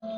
नाम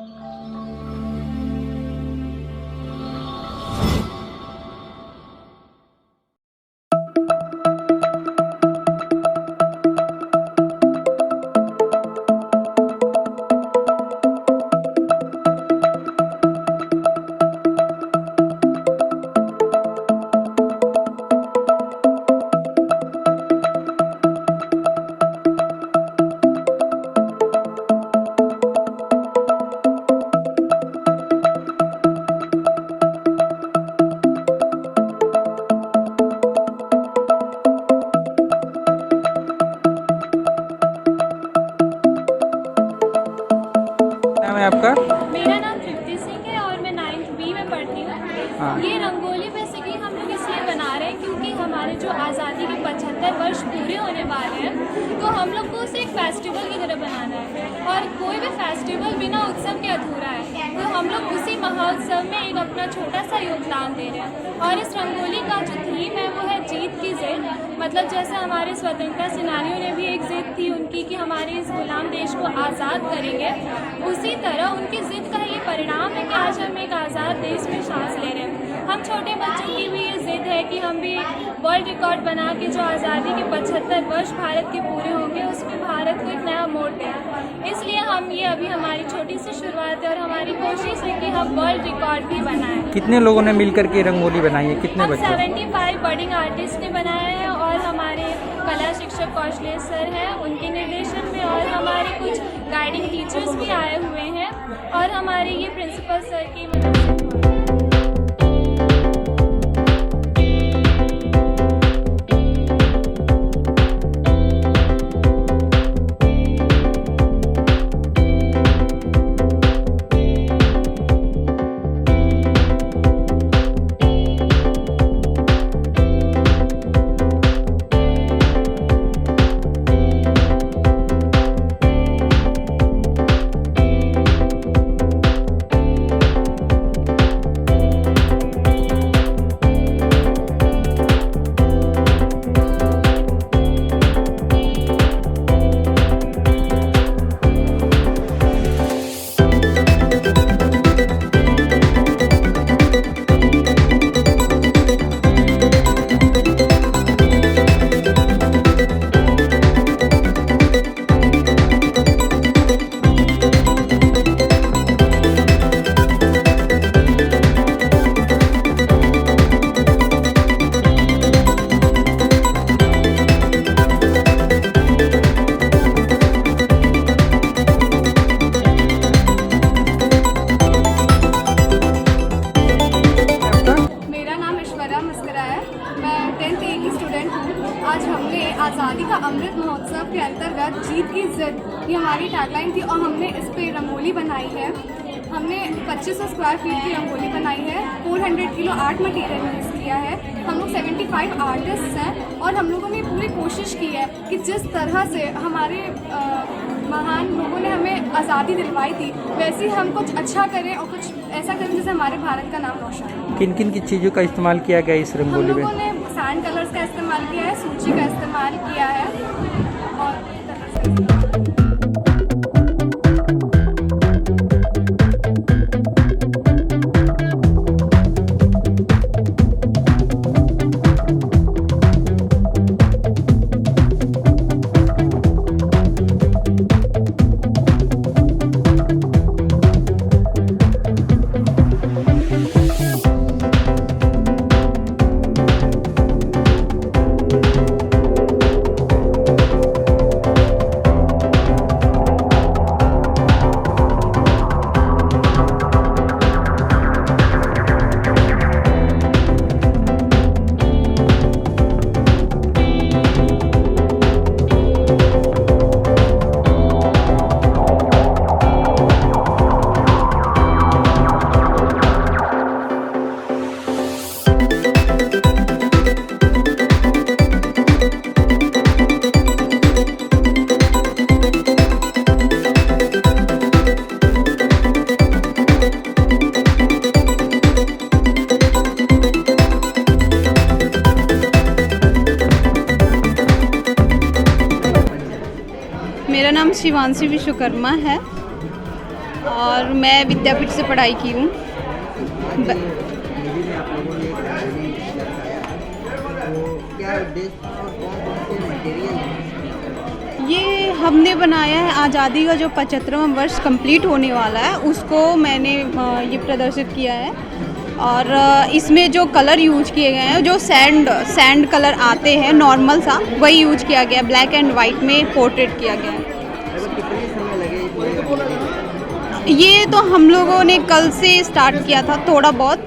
है आपका? मेरा नाम तृप्ति सिंह है और मैं 9th B में पढ़ती हूँ। हाँ। ये रंगोली बेसिकली हम लोग इसलिए बना रहे हैं क्योंकि हमारे जो आज़ादी के 75 वर्ष पूरे होने वाले हैं, तो हम लोग को उसे एक फेस्टिवल की तरह बनाना है और कोई भी फेस्टिवल बिना उत्सव के अधूरा है। तो हम लोग उसी महोत्सव में एक अपना छोटा सा योगदान दे रहे हैं और इस रंगोली का जो थीम है वो है जीत की जिद। मतलब जैसे हमारे स्वतंत्रता सेनानियों ने भी एक जिद थी उनकी कि हमारे इस गुलाम देश को आज़ाद करेंगे, उसी तरह उनकी जिद का ये परिणाम है कि आज हम एक आज़ाद देश में सांस ले रहे हैं। हम छोटे बच्चों की भी ये जिद है कि हम भी वर्ल्ड रिकॉर्ड बना के जो आज़ादी के 75 वर्ष भारत के पूरे होंगे उसमें भारत को एक नया मोड़ दें। इसलिए हम ये अभी हमारी छोटी सी शुरुआत है और हमारी कोशिश है कि हम वर्ल्ड रिकॉर्ड भी बनाएं। कितने लोगों ने मिलकर के रंगोली बनाई है? कितने हम बच्चे? 75 बडिंग आर्टिस्ट ने बनाया है और हमारे कला शिक्षक कौशलेश सर हैं उनके निर्देशन में, और हमारे कुछ गाइडिंग टीचर्स भी आए हुए हैं और हमारे ये प्रिंसिपल सर की मदद से। आज हमने आज़ादी का अमृत महोत्सव के अंतर्गत जीत की जिद, ये हमारी टैगलाइन थी और हमने इस पे रंगोली बनाई है। हमने 2500 स्क्वायर फीट की रंगोली बनाई है, 400 किलो आर्ट मटेरियल यूज़ किया है। हम लोग 75 आर्टिस्ट हैं और हम लोगों ने पूरी कोशिश की है कि जिस तरह से हमारे महान लोगों ने हमें आज़ादी दिलवाई थी वैसे हम कुछ अच्छा करें और कुछ ऐसा करें जिससे हमारे भारत का नाम रोशन हो। किन किन की चीज़ों का इस्तेमाल किया गया इस रंगोली में? हम लोगों ने सैंड कलर्स का इस्तेमाल किया है, सूची का इस्तेमाल किया है और मेरा नाम शिवांशी विश्वकर्मा है और मैं विद्यापीठ से पढ़ाई की हूँ। मूवी में आप लोगों ने एक रंगोली दर्शाया, तो क्या उद्देश्य था और कौन कौन से मटेरियल? ये हमने बनाया है आज़ादी का जो 75वां वर्ष कंप्लीट होने वाला है उसको मैंने ये प्रदर्शित किया है। और इसमें जो कलर यूज किए गए हैं, जो सैंड कलर आते हैं नॉर्मल सा, वही यूज किया गया, ब्लैक एंड वाइट में पोर्ट्रेट किया गया है। लगभग कितने समय लगे ये पूरे रंगोली? ये तो हम लोगों ने कल से स्टार्ट किया था थोड़ा बहुत,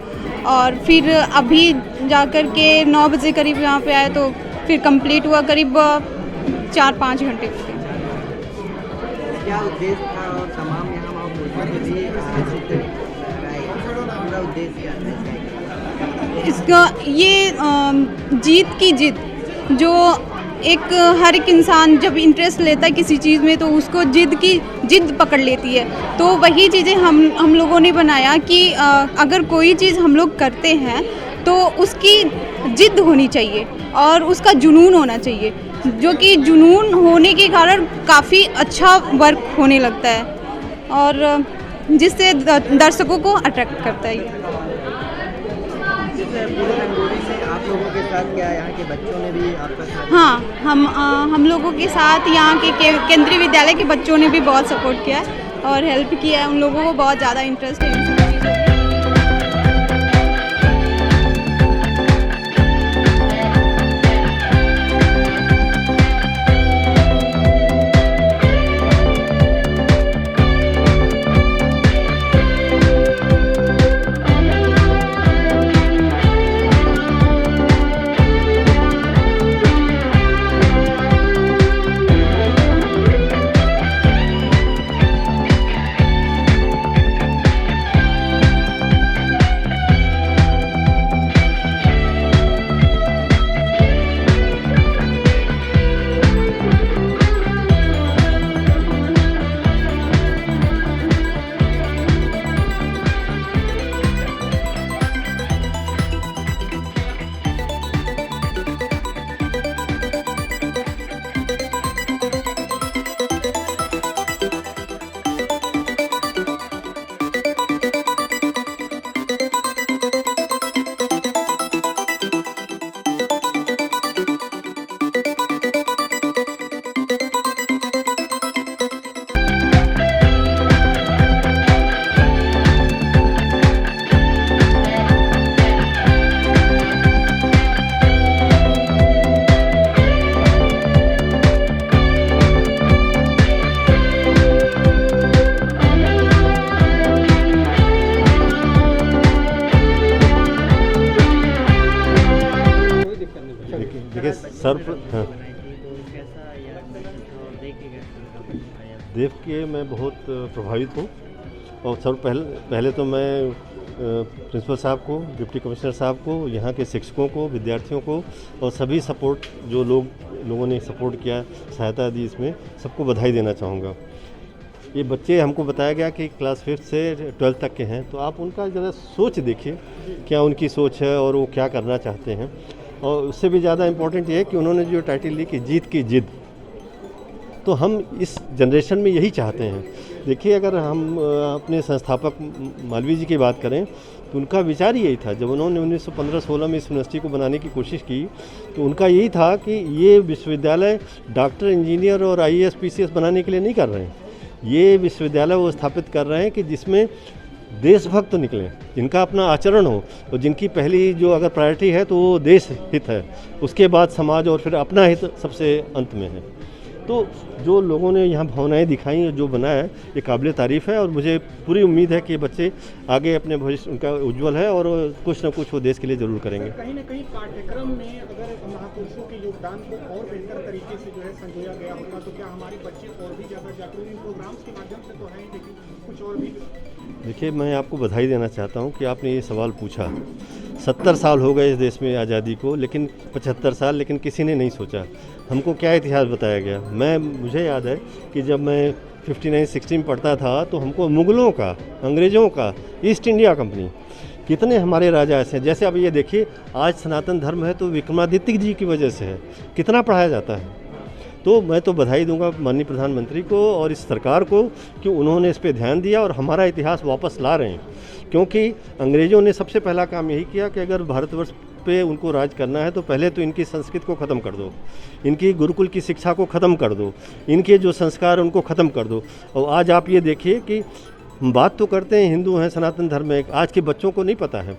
और फिर अभी जाकर के 9 बजे करीब यहाँ पे आए तो फिर कंप्लीट हुआ, करीब 4-5 घंटे के। क्या उद्देश्य था और तमाम यहाँ वहाँ के लिए पूरा उद्देश्य क्या था? इसका ये जीत की जिद, जो एक हर एक इंसान जब इंटरेस्ट लेता है किसी चीज़ में तो उसको जिद पकड़ लेती है। तो वही चीज़ें हम लोगों ने बनाया कि अगर कोई चीज़ हम लोग करते हैं तो उसकी जिद होनी चाहिए और उसका जुनून होना चाहिए, जो कि जुनून होने के कारण काफ़ी अच्छा वर्क होने लगता है और जिससे दर्शकों को अट्रैक्ट करता है। जैसे पूरे रंगोली में आप लोगों के साथ क्या यहाँ के बच्चों ने भी आपका साथ? हाँ, हम लोगों के साथ यहाँ के केंद्रीय विद्यालय के बच्चों ने भी बहुत सपोर्ट किया है और हेल्प किया है। उन लोगों को बहुत ज़्यादा इंटरेस्ट है इन सब चीज़ों में। देखिए देख के मैं बहुत प्रभावित हूँ और पहले तो मैं प्रिंसिपल साहब को, डिप्टी कमिश्नर साहब को, यहाँ के शिक्षकों को, विद्यार्थियों को और सभी सपोर्ट जो लोगों ने सपोर्ट किया, सहायता दी, इसमें सबको बधाई देना चाहूँगा। ये बच्चे हमको बताया गया कि क्लास 5 से 12 तक के हैं, तो आप उनका ज़रा सोच देखिए, क्या उनकी सोच है और वो क्या करना चाहते हैं। और उससे भी ज़्यादा इम्पोर्टेंट ये है कि उन्होंने जो टाइटल ली कि जीत की जिद, तो हम इस जनरेशन में यही चाहते हैं। देखिए, अगर हम अपने संस्थापक मालवीय जी की बात करें तो उनका विचार यही था, जब उन्होंने 1915-16 में इस यूनिवर्सिटी को बनाने की कोशिश की तो उनका यही था कि ये विश्वविद्यालय डॉक्टर, इंजीनियर और IAS PCS बनाने के लिए नहीं कर रहे हैं। ये विश्वविद्यालय वो स्थापित कर रहे हैं कि जिसमें देशभक्त निकलें, जिनका अपना आचरण हो और जिनकी पहली जो अगर प्रायोरिटी है तो वो देश हित है, उसके बाद समाज और फिर अपना हित सबसे अंत में है। तो जो लोगों ने यहाँ भावनाएं दिखाई और जो बनाया है, ये काबिल तारीफ़ है और मुझे पूरी उम्मीद है कि ये बच्चे आगे अपने भविष्य उनका उज्जवल है और कुछ न कुछ वो देश के लिए ज़रूर करेंगे। कहीं ना कहीं पाठ्यक्रम में अगर महापुरुषों के योगदान को और बेहतर तरीके से जो है संजोया गया होगा तो क्या हमारे बच्चे और भी ज़्यादा जागरूक इन प्रोग्राम्स के माध्यम से तो है, लेकिन कुछ और भी। देखिए, मैं आपको बधाई देना चाहता हूँ कि आपने ये सवाल पूछा। 70 साल हो गए इस देश में आज़ादी को, लेकिन 75 साल, लेकिन किसी ने नहीं सोचा हमको क्या इतिहास बताया गया। मुझे याद है कि जब मैं 59-60 में पढ़ता था तो हमको मुग़लों का, अंग्रेज़ों का, ईस्ट इंडिया कंपनी, कितने हमारे राजा ऐसे हैं। जैसे अब ये देखिए, आज सनातन धर्म है तो विक्रमादित्य जी की वजह से है, कितना पढ़ाया जाता है। तो मैं तो बधाई दूंगा माननीय प्रधानमंत्री को और इस सरकार को कि उन्होंने इस पे ध्यान दिया और हमारा इतिहास वापस ला रहे हैं। क्योंकि अंग्रेज़ों ने सबसे पहला काम यही किया कि अगर भारतवर्ष पे उनको राज करना है तो पहले तो इनकी संस्कृति को ख़त्म कर दो, इनकी गुरुकुल की शिक्षा को ख़त्म कर दो, इनके जो संस्कार उनको ख़त्म कर दो। और आज आप ये देखिए कि बात तो करते हैं हिंदू हैं, सनातन धर्म है, आज के बच्चों को नहीं पता है।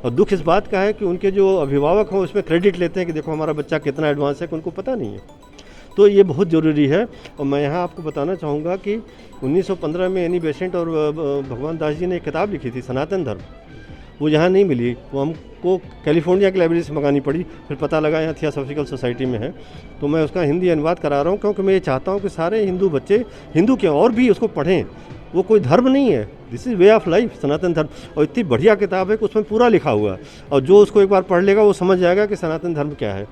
और दुख इस बात का है कि उनके जो अभिभावक हैं उसमें क्रेडिट लेते हैं कि देखो हमारा बच्चा कितना एडवांस है, कि उनको पता नहीं है। तो ये बहुत ज़रूरी है। और मैं यहाँ आपको बताना चाहूँगा कि 1915 में एनी बेसेंट और भगवान दास जी ने एक किताब लिखी थी सनातन धर्म, वो यहाँ नहीं मिली, वो हमको कैलिफोर्निया की लाइब्रेरी से मंगानी पड़ी, फिर पता लगा यहाँ थियोसॉफिकल सोसाइटी में है। तो मैं उसका हिंदी अनुवाद करा रहा हूँ क्योंकि मैं ये चाहता हूँ कि सारे हिंदू बच्चे, हिंदू के और भी उसको पढ़ें। वो कोई धर्म नहीं है, this is way of life, Sanatan Dharma. और इतनी बढ़िया किताब है कि उसमें पूरा लिखा हुआ है, और जो उसको एक बार पढ़ लेगा वो समझ जाएगा कि सनातन धर्म क्या है।